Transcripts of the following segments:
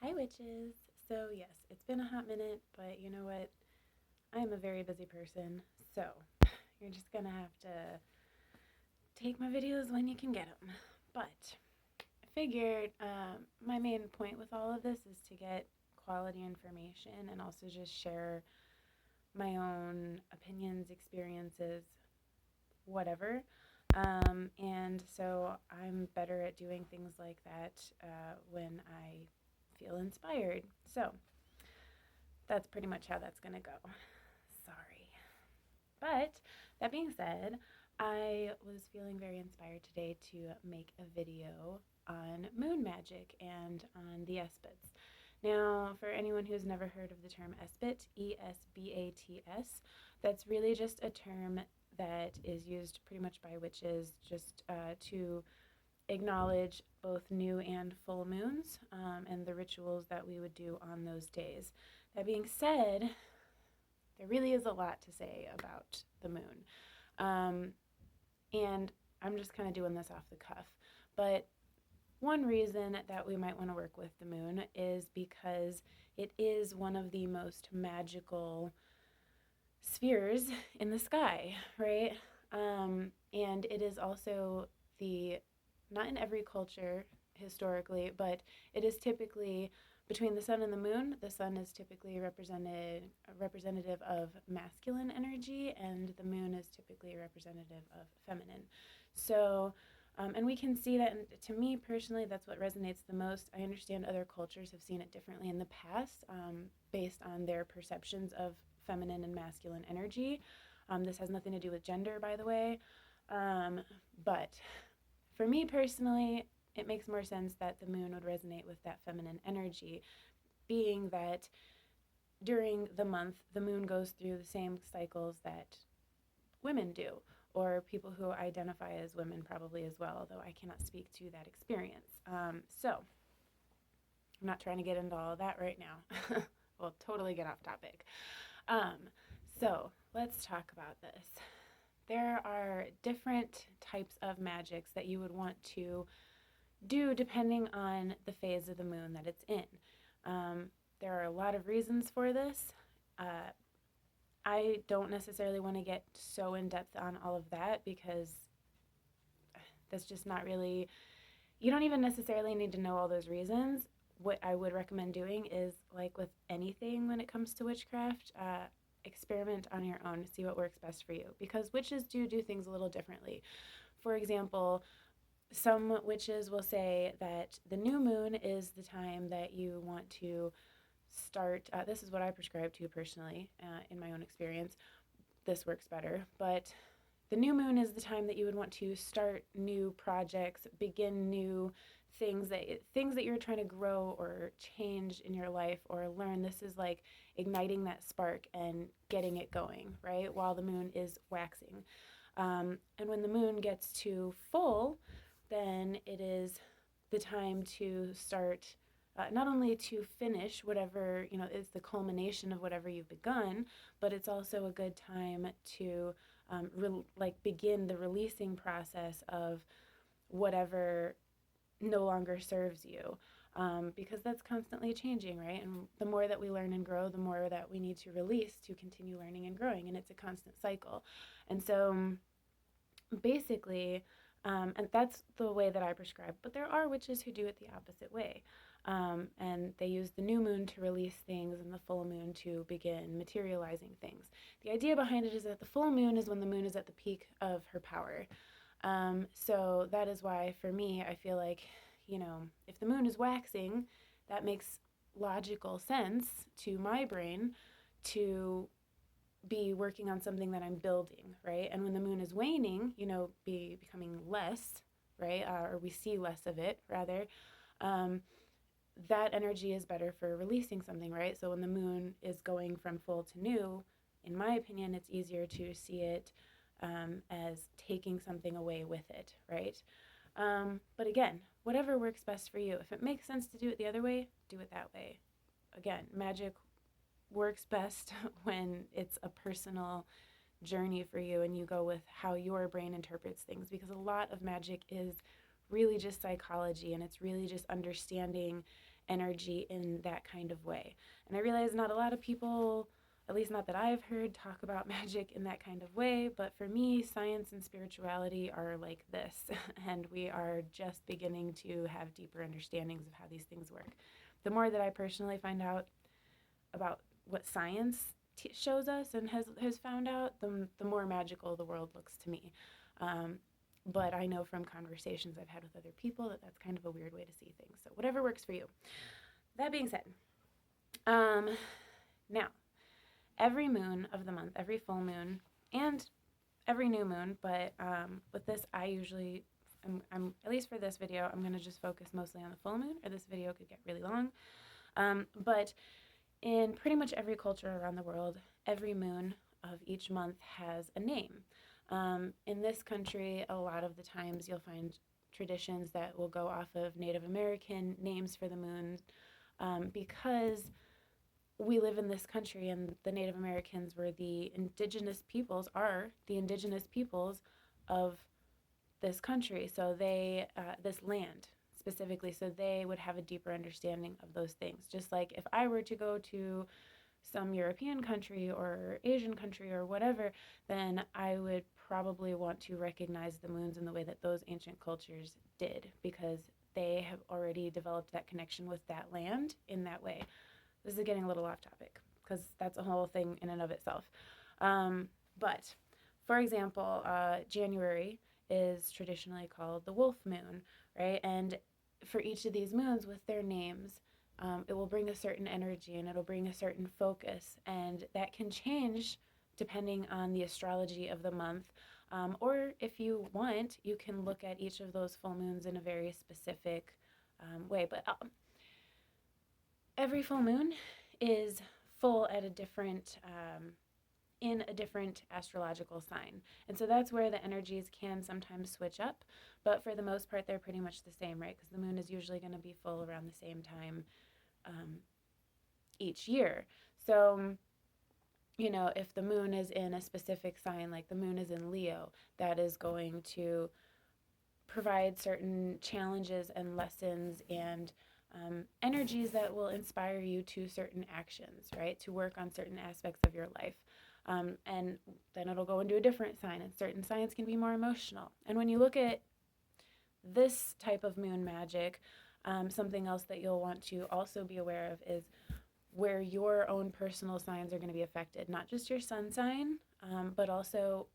Hi, witches. So, yes, it's been a hot minute, but you know what? I am a very busy person, so you're just gonna have to take my videos when you can get them. But I figured my main point with all of this is to get quality information and also just share my own opinions, experiences, whatever. And so I'm better at doing things like that when I feel inspired. So that's pretty much how that's gonna go. Sorry. But that being said, I was feeling very inspired today to make a video on moon magic and on the Esbats. Now, for anyone who's never heard of the term Esbat, Esbats, that's really just a term that is used pretty much by witches just to acknowledge both new and full moons and the rituals that we would do on those days. That being said, there really is a lot to say about the moon. And I'm just kind of doing this off the cuff. But one reason that we might want to work with the moon is because it is one of the most magical spheres in the sky, right? And it is also not in every culture historically, but it is typically between the sun and the moon. The sun is typically representative of masculine energy, and the moon is typically a representative of feminine. So, and we can see that, and to me personally, that's what resonates the most. I understand other cultures have seen it differently in the past based on their perceptions of feminine and masculine energy. This has nothing to do with gender, by the way. But for me personally, it makes more sense that the moon would resonate with that feminine energy, being that during the month, the moon goes through the same cycles that women do, or people who identify as women probably as well, although I cannot speak to that experience. So I'm not trying to get into all of that right now. We'll totally get off topic. So let's talk about this. There are different types of magics that you would want to do depending on the phase of the moon that it's in. There are a lot of reasons for this. I don't necessarily want to get so in depth on all of that because that's just not really, you don't even necessarily need to know all those reasons. What I would recommend doing is, like with anything when it comes to witchcraft, experiment on your own, see what works best for you, because witches do things a little differently. For example, some witches will say that the new moon is the time that you want to start. This is what I prescribe to personally in my own experience. This works better, but the new moon is the time that you would want to start new projects, begin new things that you're trying to grow or change in your life or learn. This is like igniting that spark and getting it going, right? While the moon is waxing. And when the moon gets to full, then it is the time to start not only to finish whatever, is the culmination of whatever you've begun, but it's also a good time to begin the releasing process of whatever no longer serves you, because that's constantly changing, right? And the more that we learn and grow, the more that we need to release to continue learning and growing, and it's a constant cycle. And so basically, and that's the way that I prescribe, but there are witches who do it the opposite way. And they use the new moon to release things and the full moon to begin materializing things. The idea behind it is that the full moon is when the moon is at the peak of her power. So that is why, for me, I feel like, if the moon is waxing, that makes logical sense to my brain to be working on something that I'm building, right? And when the moon is waning, becoming less, right? Or we see less of it, rather. That energy is better for releasing something, right? So when the moon is going from full to new, in my opinion, it's easier to see it as taking something away with it, right? But again, whatever works best for you. If it makes sense to do it the other way, do it that way. Again, magic works best when it's a personal journey for you and you go with how your brain interprets things, because a lot of magic is really just psychology, and it's really just understanding energy in that kind of way. And I realize not a lot of people, at least not that I've heard, talk about magic in that kind of way, but for me, science and spirituality are like this, and we are just beginning to have deeper understandings of how these things work. The more that I personally find out about what science shows us and has found out, the more magical the world looks to me. But I know from conversations I've had with other people that that's kind of a weird way to see things. So whatever works for you. That being said, now, every moon of the month, every full moon, and every new moon, but with this, I usually, I'm at least for this video, I'm going to just focus mostly on the full moon, or this video could get really long. But in pretty much every culture around the world, every moon of each month has a name. In this country, a lot of the times you'll find traditions that will go off of Native American names for the moon, because we live in this country and the Native Americans were the indigenous peoples, are the indigenous peoples of this country. So they, this land specifically, so they would have a deeper understanding of those things. Just like if I were to go to some European country or Asian country or whatever, then I would probably want to recognize the moons in the way that those ancient cultures did, because they have already developed that connection with that land in that way. This is getting a little off topic because that's a whole thing in and of itself. But for example, January is traditionally called the wolf moon, right? And for each of these moons with their names, it will bring a certain energy and it'll bring a certain focus, and that can change depending on the astrology of the month. Or if you want, you can look at each of those full moons in a very specific way. But every full moon is full at a different, in a different astrological sign. And so that's where the energies can sometimes switch up. But for the most part, they're pretty much the same, right? Because the moon is usually going to be full around the same time each year. So, you know, if the moon is in a specific sign, like the moon is in Leo, that is going to provide certain challenges and lessons and energies that will inspire you to certain actions, right? To work on certain aspects of your life. And then it'll go into a different sign, and certain signs can be more emotional. And when you look at this type of moon magic, something else that you'll want to also be aware of is where your own personal signs are going to be affected. Not just your sun sign, but also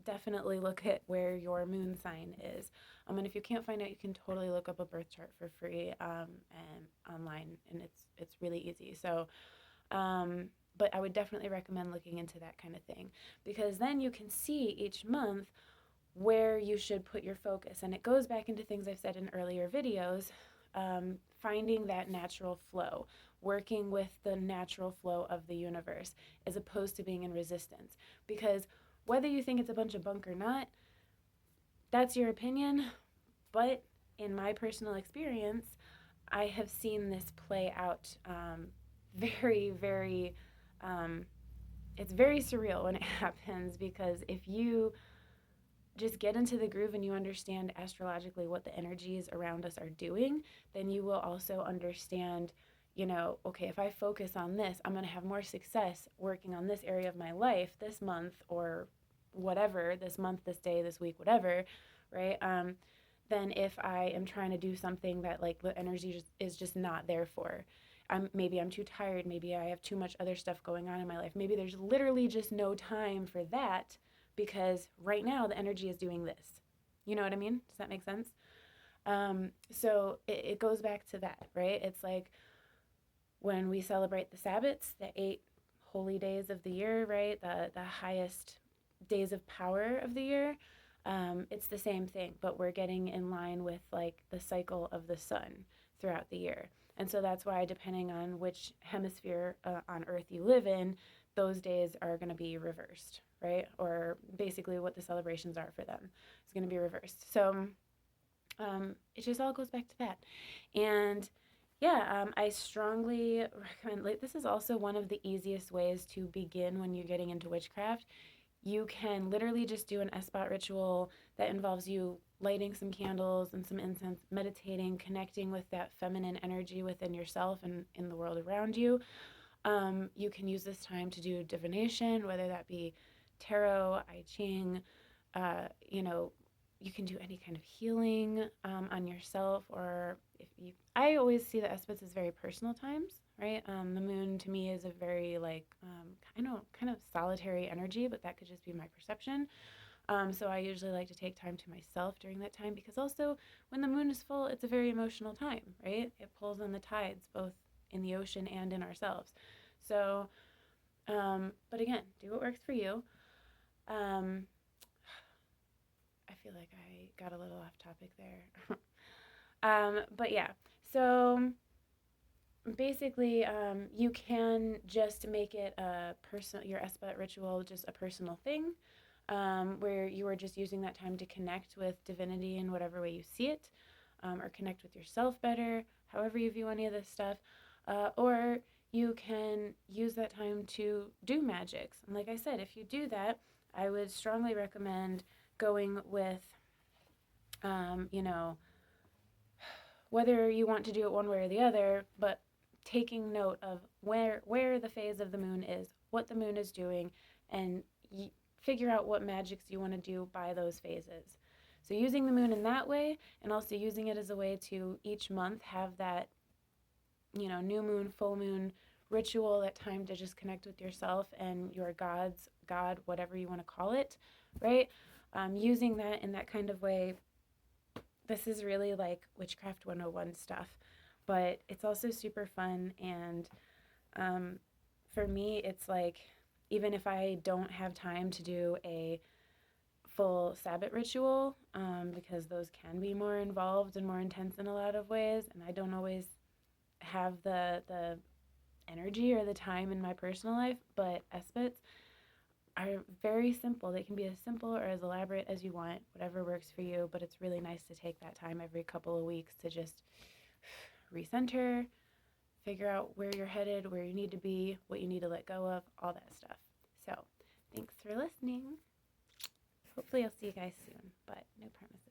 definitely look at where your moon sign is. And if you can't find out, you can totally look up a birth chart for free and online, and it's really easy. So, but I would definitely recommend looking into that kind of thing, because then you can see each month where you should put your focus. And it goes back into things I've said in earlier videos, finding that natural flow, working with the natural flow of the universe as opposed to being in resistance. Because whether you think it's a bunch of bunk or not, that's your opinion. But in my personal experience, I have seen this play out very, very, it's very surreal when it happens, because if you just get into the groove and you understand astrologically what the energies around us are doing, then you will also understand, you know, okay, if I focus on this, I'm going to have more success working on this area of my life this month, or whatever, this month, this day, this week, whatever, right? Then if I am trying to do something that like the energy is just not there for, maybe I'm too tired, maybe I have too much other stuff going on in my life, maybe there's literally just no time for that, because right now the energy is doing this. You know what I mean? Does that make sense? So it goes back to that, right? It's like when we celebrate the Sabbats, the 8 holy days of the year, right? The highest days of power of the year. It's the same thing, but we're getting in line with like the cycle of the sun throughout the year. And so that's why, depending on which hemisphere on Earth you live in, those days are going to be reversed, right? Or basically what the celebrations are for them is going to be reversed. So it just all goes back to that. And yeah, I strongly recommend, like, this is also one of the easiest ways to begin when you're getting into witchcraft. You can literally just do an esbat ritual that involves you lighting some candles and some incense, meditating, connecting with that feminine energy within yourself and in the world around you. You can use this time to do divination, whether that be tarot, I Ching, you know, you can do any kind of healing on yourself, or if you, I always see the Esbats as very personal times, right? The moon to me is a very like, kind of solitary energy, but that could just be my perception. So I usually like to take time to myself during that time, because also when the moon is full, it's a very emotional time, right? It pulls on the tides, both in the ocean and in ourselves. So, but again, do what works for you. Um, I feel like I got a little off topic there. But yeah, so basically, you can just make it a personal, your Esbat ritual, just a personal thing, where you are just using that time to connect with divinity in whatever way you see it, or connect with yourself better, however you view any of this stuff. Or you can use that time to do magics. And like I said, if you do that, I would strongly recommend going with, you know, whether you want to do it one way or the other, but taking note of where the phase of the moon is, what the moon is doing, and figure out what magics you want to do by those phases. So using the moon in that way, and also using it as a way to each month have that, you know, new moon, full moon ritual, that time to just connect with yourself and your God, whatever you want to call it, right? Using that in that kind of way, this is really like Witchcraft 101 stuff, but it's also super fun. And for me, it's like, even if I don't have time to do a full Sabbath ritual, because those can be more involved and more intense in a lot of ways, and I don't always have the energy or the time in my personal life, but Esbats are very simple. They can be as simple or as elaborate as you want, whatever works for you, but it's really nice to take that time every couple of weeks to just recenter, figure out where you're headed, where you need to be, what you need to let go of, all that stuff. So, thanks for listening. Hopefully I'll see you guys soon, but no promises.